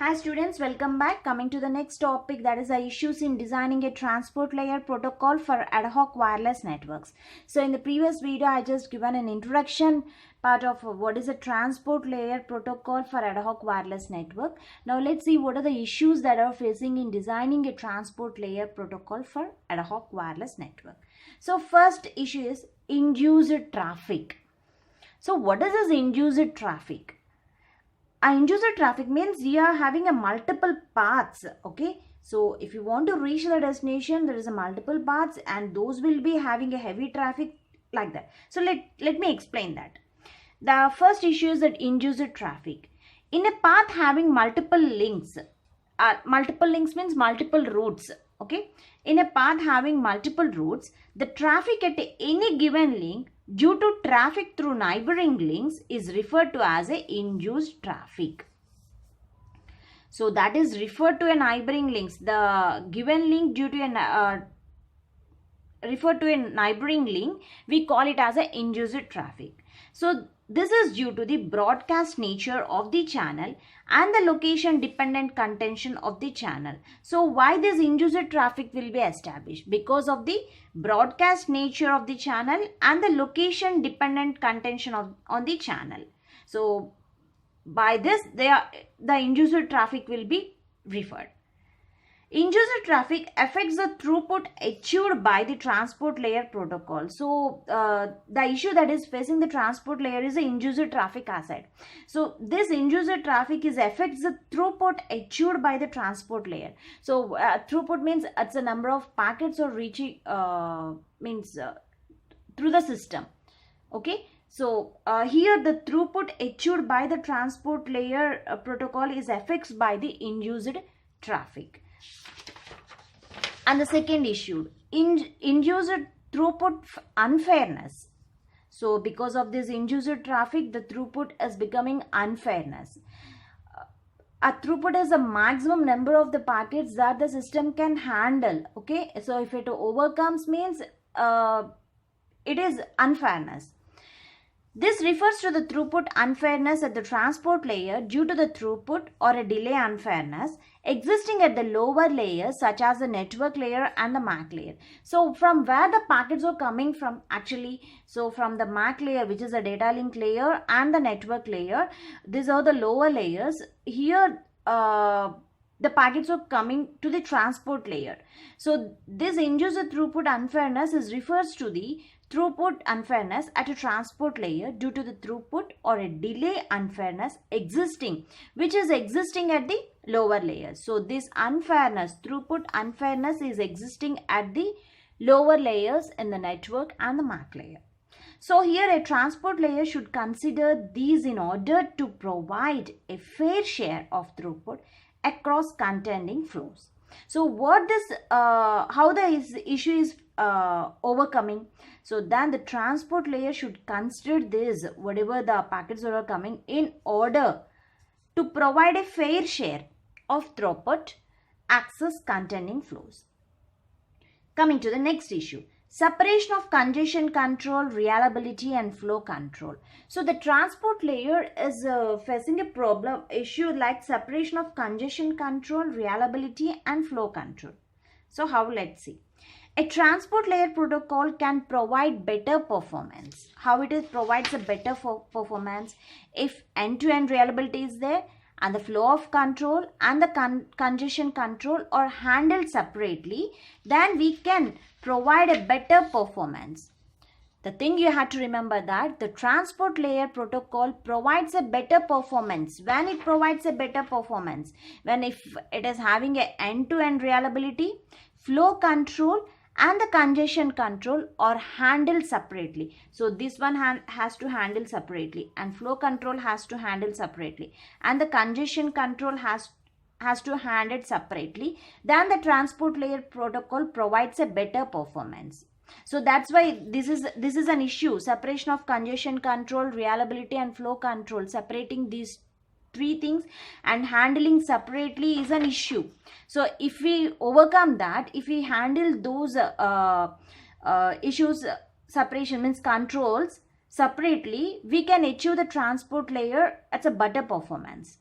Hi students, welcome back. Coming to the next topic, that is the issues in designing a transport layer protocol for ad hoc wireless networks. So in the previous video, I just given an introduction part of what is a transport layer protocol for ad hoc wireless network. Now let's see what are the issues that are facing in designing a transport layer protocol for ad hoc wireless network. So first issue is induced traffic. So what is this induced traffic? Induced traffic means you are having a multiple paths. Okay, so if you want to reach the destination, there is a multiple paths and those will be having a heavy traffic like that. So let me explain that. The first issue is that induced traffic. In a path having multiple links, multiple links means multiple routes. Okay, in a path having multiple routes, the traffic at any given link due to traffic through neighboring links is referred to as a induced traffic. So that is referred to a neighboring links. The given link due to a referred to a neighboring link, we call it as a induced traffic. So this is due to the broadcast nature of the channel and the location dependent contention of the channel. So why this induced traffic will be established? Because of the broadcast nature of the channel and the location dependent contention on the channel. So by this the induced traffic will be referred. Induced traffic affects the throughput achieved by the transport layer protocol. So the issue that is facing the transport layer is the induced traffic aside. So this induced traffic affects the throughput achieved by the transport layer. So throughput means it's a number of packets or reaching through the system. Okay. So here the throughput achieved by the transport layer protocol is affected by the induced traffic. And the second issue, induced throughput unfairness. So because of this induced traffic, the throughput is becoming unfairness. A throughput is the maximum number of the packets that the system can handle. Okay, so if it overcomes means it is unfairness. This refers to the throughput unfairness at the transport layer due to the throughput or a delay unfairness existing at the lower layers such as the network layer and the MAC layer. So from where the packets are coming from actually, so from the MAC layer, which is the data link layer, and the network layer, these are the lower layers. Here the packets are coming to the transport layer. So this induced throughput unfairness refers to the throughput unfairness at a transport layer due to the throughput or a delay unfairness which is existing at the lower layers. So this unfairness, throughput unfairness, is existing at the lower layers in the network and the MAC layer. So here a transport layer should consider these in order to provide a fair share of throughput across contending flows. So what this how the issue is overcoming? So then the transport layer should consider this, whatever the packets that are coming, in order to provide a fair share of throughput access contending flows. Coming to the next issue, separation of congestion control, reliability and flow control. So the transport layer is facing a issue like separation of congestion control, reliability and flow control. So how? Let's see. A transport layer protocol can provide better performance. How it provides a better performance? If end-to-end reliability is there and the flow of control and the congestion control are handled separately, then we can provide a better performance. The thing you have to remember that the transport layer protocol provides a better performance. When it provides a better performance, when if it is having an end-to-end reliability, flow control and the congestion control are handled separately. So this one has to handle separately, and flow control has to handle separately, and the congestion control has to handle separately. Then the transport layer protocol provides a better performance. So that's why this is an issue. Separation of congestion control, reliability and flow control, separating these three things and handling separately is an issue. So if we overcome that, if we handle those issues, separation means controls separately, we can achieve the transport layer at a better performance.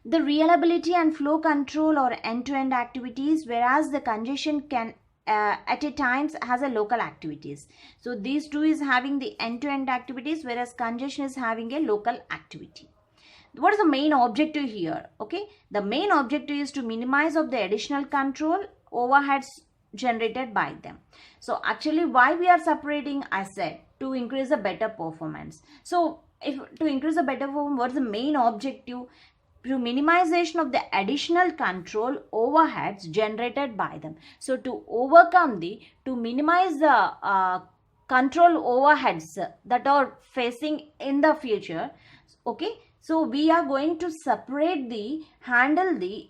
the reliability and flow control or end-to-end activities, whereas the congestion can at a times has a local activities. So these two is having the end-to-end activities, whereas congestion is having a local activity. What is the main objective here? Okay, the main objective is to minimize of the additional control overheads generated by them. So actually why we are separating, I said, to increase the better performance. So if to increase the better performance, what is the main objective? To minimization of the additional control overheads generated by them. So to overcome to minimize the control overheads that are facing in the future. Okay, so we are going to handle the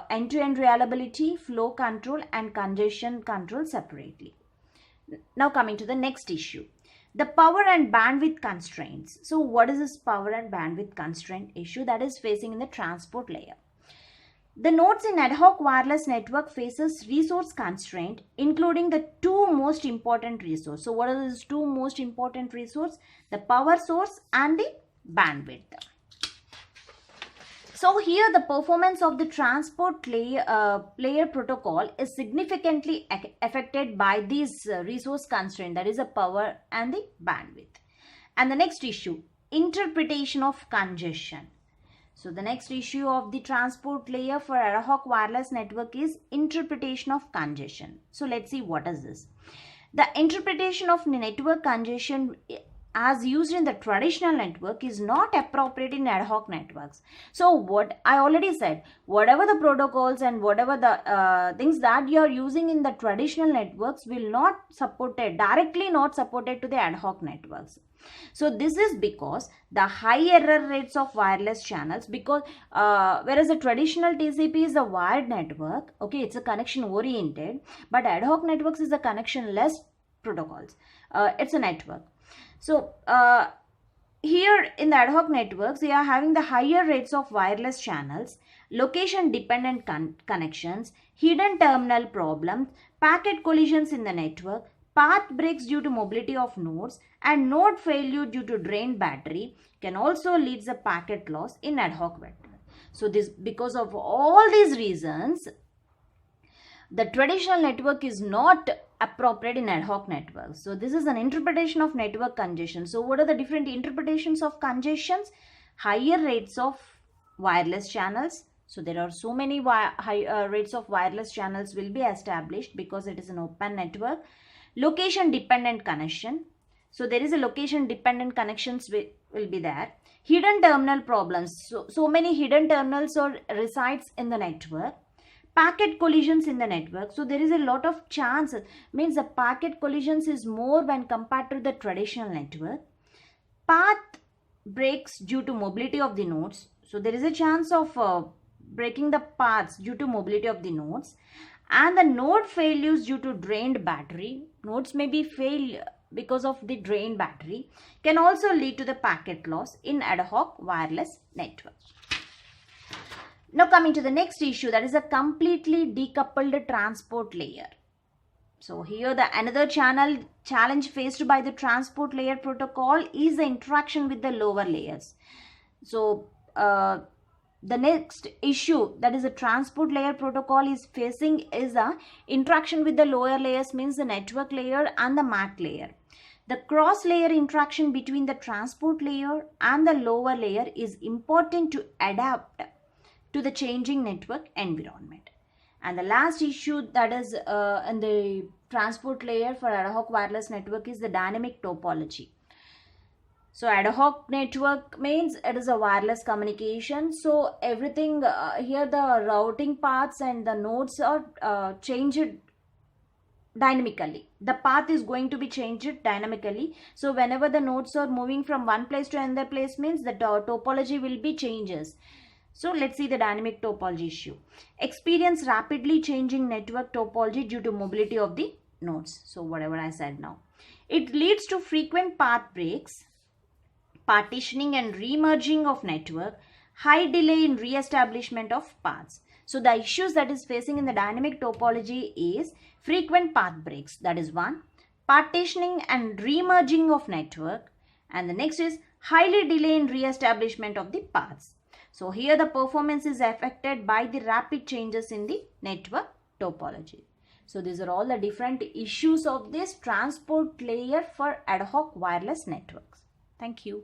end-to-end reliability, flow control and congestion control separately. Now coming to the next issue, the power and bandwidth constraints. So what is this power and bandwidth constraint issue that is facing in the transport layer? The nodes in ad hoc wireless network faces resource constraint, including the two most important resources. So what are these two most important resources? The power source and the bandwidth. So here the performance of the transport layer protocol is significantly affected by these resource constraint, that is the power and the bandwidth. And the next issue, interpretation of congestion. So the next issue of the transport layer for ad hoc wireless network is interpretation of congestion. So let's see what is this. The interpretation of network congestion as used in the traditional network is not appropriate in ad hoc networks. So what I already said, whatever the protocols and whatever the things that you are using in the traditional networks will not supported, directly not supported to the ad hoc networks. So this is because the high error rates of wireless channels, because whereas the traditional TCP is a wired network, okay, it's a connection oriented, but ad hoc networks is a connection less protocols. It's a network. So here in the ad hoc networks, we are having the higher rates of wireless channels, location dependent connections, hidden terminal problems, packet collisions in the network, path breaks due to mobility of nodes, and node failure due to drained battery can also lead to packet loss in ad hoc network. So this, because of all these reasons, the traditional network is not appropriate in ad hoc networks. So this is an interpretation of network congestion. So what are the different interpretations of congestions? Higher rates of wireless channels. So there are so many high rates of wireless channels will be established because it is an open network. Location dependent connection. So there is a location dependent connections will be there. Hidden terminal problems. So many hidden terminals resides in the network. Packet collisions in the network. So there is a lot of chances, means the packet collisions is more when compared to the traditional network. Path breaks due to mobility of the nodes. So there is a chance of breaking the paths due to mobility of the nodes. And the node failures due to drained battery. Nodes may be fail because of the drained battery, can also lead to the packet loss in ad hoc wireless network. Now coming to the next issue, that is a completely decoupled transport layer. So here the another challenge faced by the transport layer protocol is the interaction with the lower layers. So the next issue that is a transport layer protocol is facing is the interaction with the lower layers, means the network layer and the MAC layer. The cross-layer interaction between the transport layer and the lower layer is important to adapt to the changing network environment. And the last issue that is in the transport layer for ad hoc wireless network is the dynamic topology. So ad hoc network means it is a wireless communication. So everything here, the routing paths and the nodes are changed dynamically. The path is going to be changed dynamically. So whenever the nodes are moving from one place to another place, means the topology will be changes. So let's see the dynamic topology issue. Experience rapidly changing network topology due to mobility of the nodes. So whatever I said now. It leads to frequent path breaks, partitioning and remerging of network, high delay in re-establishment of paths. So the issues that is facing in the dynamic topology is frequent path breaks, that is one, partitioning and remerging of network, and the next is highly delay in re-establishment of the paths. So here the performance is affected by the rapid changes in the network topology. So these are all the different issues of this transport layer for ad hoc wireless networks. Thank you.